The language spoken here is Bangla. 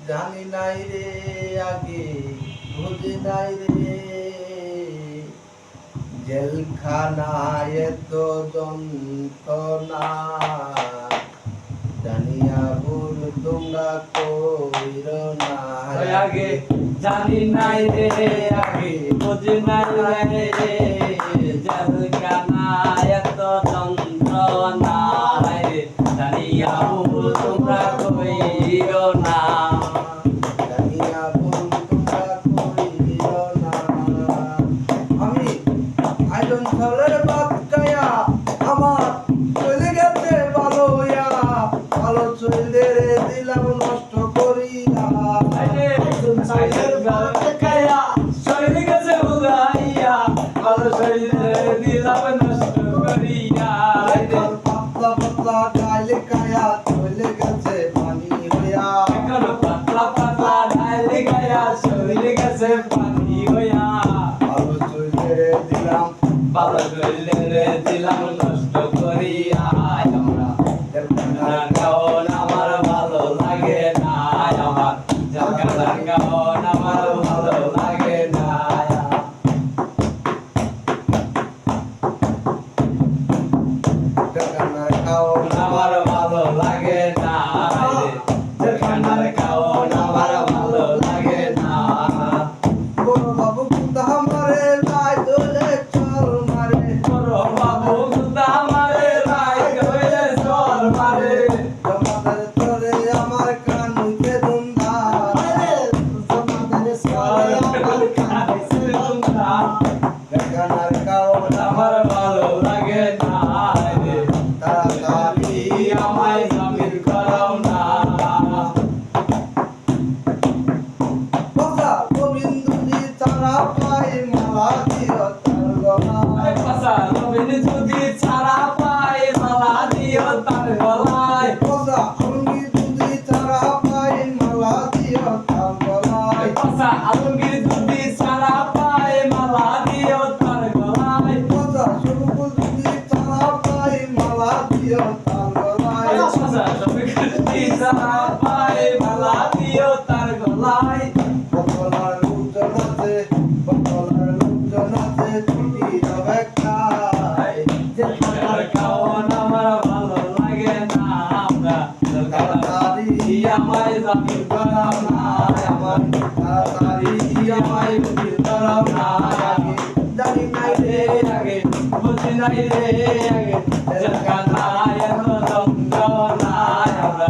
জানি নাই রে আগে বুঝি নাই রে জেলখানায় এত যন্ত্রণা জানিয়া ভুল তোমরা কইরো না আগে জানি নাই রে আগে বুঝি নাই রে জেলখানায় এত যন্ত্রণা রে জানিয়া ভুল তোমরা কইরো না জানিয়া ভুল তোমরা কইরো না আমি আইজন ছলের বাদ গায়া আমার চলে গেছে ভালো হইয়া ভালো চলে দিলাম নষ্ট করিয়া আইজন ছলের বাদ গায়া চলে গেছে উড়াইয়া ভালো চলে দিলাম নষ্ট করিয়া পাতলা পাতলা ডাইল গায়া চলে গেছে পানি হইয়া পাতলা পাতলা ডাইল গায়া চলে গেছে পানি হইয়া ভালো চলে দিলাম নষ্ট করিয়া আমরা গান আমার ভালো লাগে না আমার গান আমার ভালো লাগে না আমার ভালো লাগে না খানার খাওন আমার ভালো লাগে না বড় বাবু কুন্দা মারে লাই দোলে চল মারে বড় বাবু কুন্দা মারে লাই দোলে চল মারে তোমাদের তরে আমার কানুকে দুন্দা তোমাদের সরে আমার কানুকে দুন্দা খানার খাওন আমার ভালো লাগে না তাড়াতাড়ি আমায় জামিন করাও না বসা গোবিন্দজি তারা পাই মালা দিও তার গলায় পাশা রবিন যদি ছাড়া পায় মালা দিও তার গলায় বসা অঙ্গি যদি তারা পাই মালা দিও তার গলায় পাশা আলমগীর যদি ছাড়া পায় মালা দিও তার গলায় বসা সুরকুল যদি তারা পাই মালা দিও তার গলায় পাশা রবিন যদি ছাড়া পায় মালা দিও তার গলায় বকলার লোকজন আছে ছুটি যাবে খায় খানার খাওন আমার ভালো লাগে না আমরা তাড়াতাড়ি আমায় জামিন করাও না আমার তাড়াতাড়ি আমায় বুঝি করাও না জানি নাই রে আগে বুঝি নাই রে আগে জেলখানায় এত যন্ত্রণা আমরা